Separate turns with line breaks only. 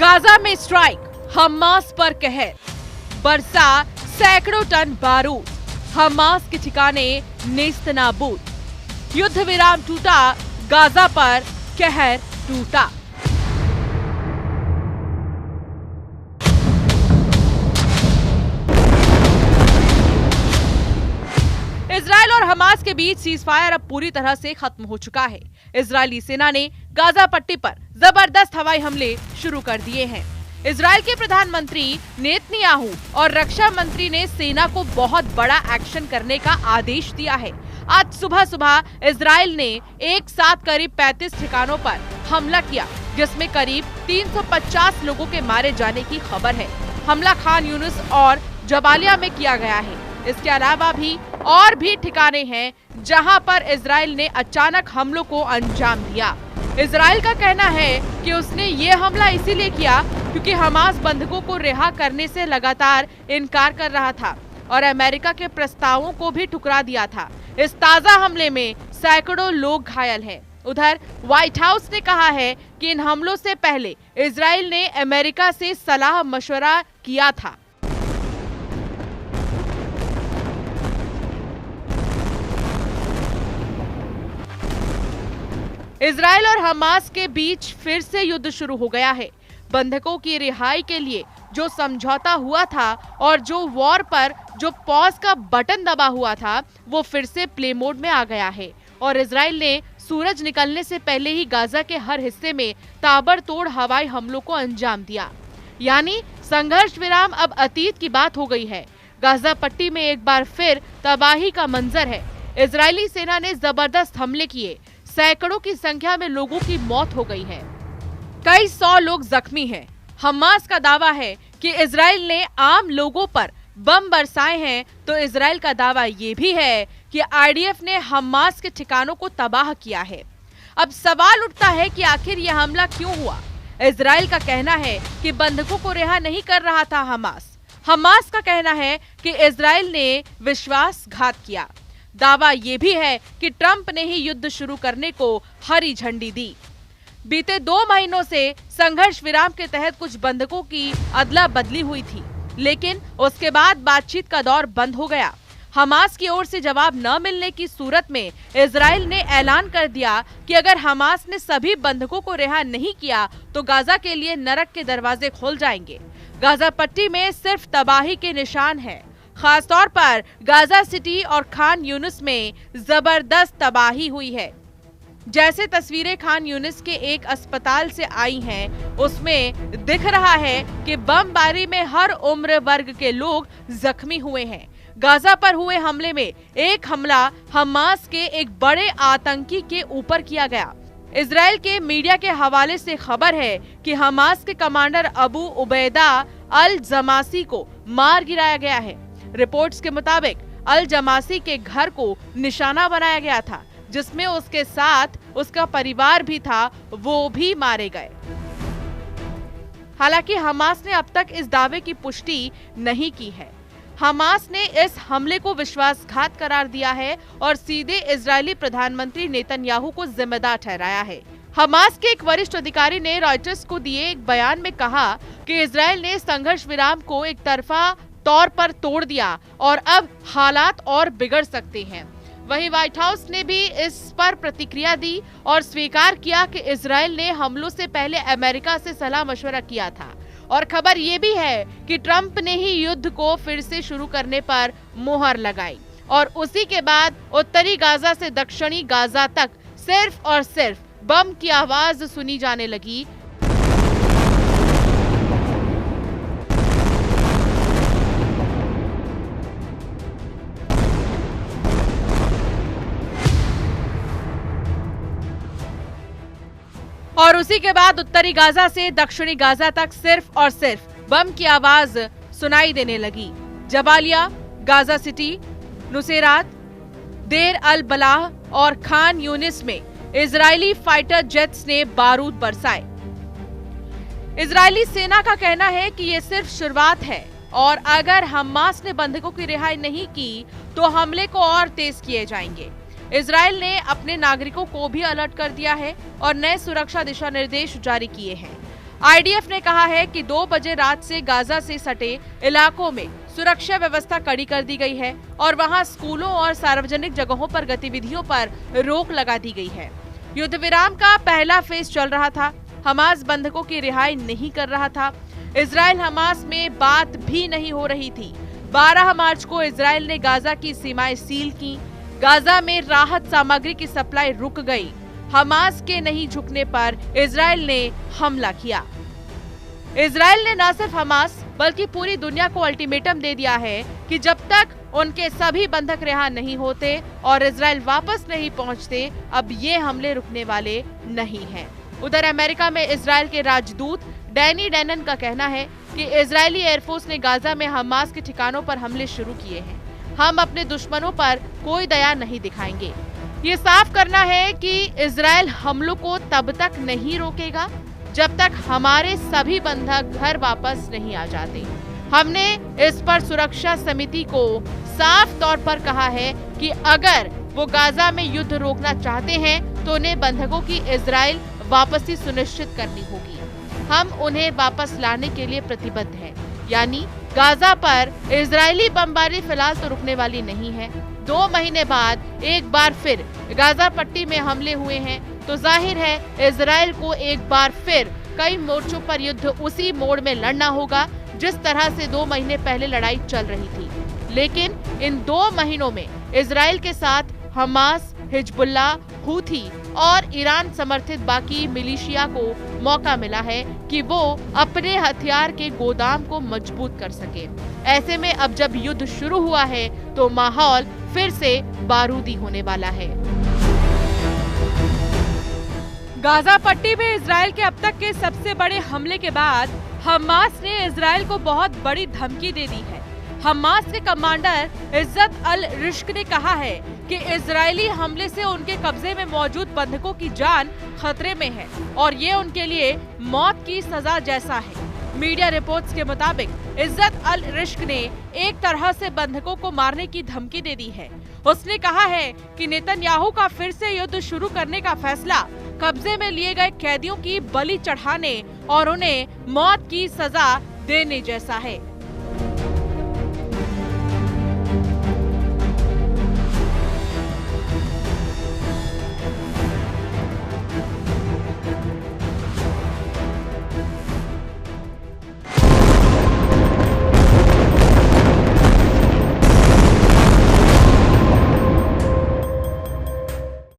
Gaza में strike, Hamas पर कहर, बरसा सैकड़ों टन बारूद, हमास के ठिकाने नेस्तनाबूद। युद्ध विराम टूटा, गाजा पर कहर टूटा। इजराइल और हमास के बीच सीजफायर अब पूरी तरह से खत्म हो चुका है। इजरायली सेना ने गाजा पट्टी पर जबरदस्त हवाई हमले शुरू कर दिए हैं। इजराइल के प्रधानमंत्री नेतन्याहू और रक्षा मंत्री ने सेना को बहुत बड़ा एक्शन करने का आदेश दिया है। आज सुबह सुबह इजराइल ने एक साथ करीब 35 ठिकानों पर हमला किया, जिसमें करीब 350 लोगों के मारे जाने की खबर है। हमला खान यूनिस और जबालिया में किया गया है। इसके अलावा भी और भी ठिकाने हैं जहां पर इजराइल ने अचानक हमलों को अंजाम दिया। इजराइल का कहना है कि उसने ये हमला इसीलिए किया क्योंकि हमास बंधकों को रिहा करने से लगातार इनकार कर रहा था और अमेरिका के प्रस्तावों को भी ठुकरा दिया था। इस ताजा हमले में सैकड़ों लोग घायल हैं। उधर व्हाइट हाउस ने कहा है कि इन हमलों से पहले इजराइल ने अमेरिका से सलाह मशवरा किया था। इजराइल और हमास के बीच फिर से युद्ध शुरू हो गया है। बंधकों की रिहाई के लिए जो समझौता हुआ था और जो वॉर पर जो पॉज का बटन दबा हुआ था, वो फिर से प्ले मोड में आ गया है और इजराइल ने सूरज निकलने से पहले ही गाजा के हर हिस्से में ताबड़तोड़ हवाई हमलों को अंजाम दिया। यानी संघर्ष विराम अब अतीत की बात हो गई है। गाजा पट्टी में एक बार फिर तबाही का मंजर है। इजरायली सेना ने जबरदस्त हमले किए, सैकड़ों की संख्या में लोगों की मौत हो गई है, कई 100 लोग जख्मी हैं। हमास का दावा है कि इजराइल ने आम लोगों पर बम बरसाए हैं, तो इजराइल का दावा ये भी है कि आईडीएफ ने हमास के ठिकानों को तबाह किया है। अब सवाल उठता है कि आखिर यह हमला क्यों हुआ। इजराइल का कहना है कि बंधकों को रिहा नहीं कर रहा था हमास का कहना है कि इजराइल ने विश्वासघात किया। दावा ये भी है कि ट्रंप ने ही युद्ध शुरू करने को हरी झंडी दी। बीते 2 महीनों से संघर्ष विराम के तहत कुछ बंधकों की अदला बदली हुई थी, लेकिन उसके बाद बातचीत का दौर बंद हो गया। हमास की ओर से जवाब न मिलने की सूरत में इजराइल ने ऐलान कर दिया कि अगर हमास ने सभी बंधकों को रिहा नहीं किया तो गाजा के लिए नरक के दरवाजे खोल जाएंगे। गाजा पट्टी में सिर्फ तबाही के निशान है। खासतौर पर गाजा सिटी और खान यूनिस में जबरदस्त तबाही हुई है। जैसे तस्वीरें खान यूनिस के एक अस्पताल से आई हैं, उसमें दिख रहा है कि बमबारी में हर उम्र वर्ग के लोग जख्मी हुए हैं। गाजा पर हुए हमले में एक हमला हमास के एक बड़े आतंकी के ऊपर किया गया। इजराइल के मीडिया के हवाले से खबर है कि हमास के कमांडर अबू उबैदा अल जमासी को मार गिराया गया है। रिपोर्ट्स के मुताबिक अल जमासी के घर को निशाना बनाया गया था, जिसमें उसके साथ उसका परिवार भी था, वो भी मारे गए। हालांकि हमास ने अब तक इस दावे की पुष्टि नहीं की है। हमास ने इस हमले को विश्वासघात करार दिया है और सीधे इजरायली प्रधानमंत्री नेतन्याहू को जिम्मेदार ठहराया है। हमास के एक वरिष्ठ अधिकारी ने रॉयटर्स को दिए एक बयान में कहा कि इजराइल ने संघर्ष विराम को एक तरफा तौर पर तोड़ दिया और अब हालात और बिगड़ सकते हैं। वहीं व्हाइट हाउस ने भी इस पर प्रतिक्रिया दी और स्वीकार किया कि इजराइल ने हमलों से पहले अमेरिका से सलाह मशवरा किया था। और खबर ये भी है कि ट्रंप ने ही युद्ध को फिर से शुरू करने पर मुहर लगाई और उसी के बाद उत्तरी गाजा से दक्षिणी गाजा तक सिर्फ और सिर्फ बम की आवाज सुनी जाने लगी। और उसी के बाद उत्तरी गाजा से दक्षिणी गाजा तक सिर्फ और सिर्फ बम की आवाज सुनाई देने लगी। जबालिया, गाजा सिटी, नुसेरात, देर अल बलाह और खान यूनिस में इजरायली फाइटर जेट्स ने बारूद बरसाए। इजरायली सेना का कहना है कि ये सिर्फ शुरुआत है और अगर हमास ने बंधकों की रिहाई नहीं की तो हमले को और तेज किए जाएंगे। इजराइल ने अपने नागरिकों को भी अलर्ट कर दिया है और नए सुरक्षा दिशा निर्देश जारी किए हैं। आईडीएफ ने कहा है कि 2 बजे रात से गाजा से सटे इलाकों में सुरक्षा व्यवस्था कड़ी कर दी गई है और वहां स्कूलों और सार्वजनिक जगहों पर गतिविधियों पर रोक लगा दी गई है। युद्ध विराम का पहला फेज चल रहा था। हमास बंधकों की रिहाई नहीं कर रहा था। इजराइल हमास में बात भी नहीं हो रही थी। 12 मार्च को इजराइल ने गाजा की सीमाएं सील की। गाजा में राहत सामग्री की सप्लाई रुक गई। हमास के नहीं झुकने पर इजराइल ने हमला किया। इजराइल ने न सिर्फ हमास बल्कि पूरी दुनिया को अल्टीमेटम दे दिया है कि जब तक उनके सभी बंधक रिहा नहीं होते और इजराइल वापस नहीं पहुंचते, अब ये हमले रुकने वाले नहीं हैं। उधर अमेरिका में इजराइल के राजदूत डैनी डैनन का कहना है कि इजरायली एयरफोर्स ने गाजा में हमास के ठिकानों पर हमले शुरू किए हैं। हम अपने दुश्मनों पर कोई दया नहीं दिखाएंगे। ये साफ करना है कि इजराइल हमलों को तब तक नहीं रोकेगा जब तक हमारे सभी बंधक घर वापस नहीं आ जाते। हमने इस पर सुरक्षा समिति को साफ तौर पर कहा है कि अगर वो गाजा में युद्ध रोकना चाहते हैं तो उन्हें बंधकों की इजराइल वापसी सुनिश्चित करनी होगी। हम उन्हें वापस लाने के लिए प्रतिबद्ध हैं। यानी गाजा पर इजरायली बमबारी फिलहाल तो रुकने वाली नहीं है। 2 महीने बाद एक बार फिर गाजा पट्टी में हमले हुए हैं तो जाहिर है इजराइल को एक बार फिर कई मोर्चों पर युद्ध उसी मोड़ में लड़ना होगा जिस तरह से 2 महीने पहले लड़ाई चल रही थी। लेकिन इन 2 महीनों में इजराइल के साथ हमास, हिजबुल्लाह, हूथी और ईरान समर्थित बाकी मिलिशिया को मौका मिला है कि वो अपने हथियार के गोदाम को मजबूत कर सके। ऐसे में अब जब युद्ध शुरू हुआ है तो माहौल फिर से बारूदी होने वाला है। गाजा पट्टी में इजराइल के अब तक के सबसे बड़े हमले के बाद हमास ने इजराइल को बहुत बड़ी धमकी दे दी है। हमास के कमांडर इज्जत अल रिश्क ने कहा है कि इजरायली हमले से उनके कब्जे में मौजूद बंधकों की जान खतरे में है और ये उनके लिए मौत की सजा जैसा है। मीडिया रिपोर्ट्स के मुताबिक इज्जत अल रिश्क ने एक तरह से बंधकों को मारने की धमकी दे दी है। उसने कहा है कि नेतन्याहू का फिर से युद्ध शुरू करने का फैसला कब्जे में लिए गए कैदियों की बलि चढ़ाने और उन्हें मौत की सजा देने जैसा है।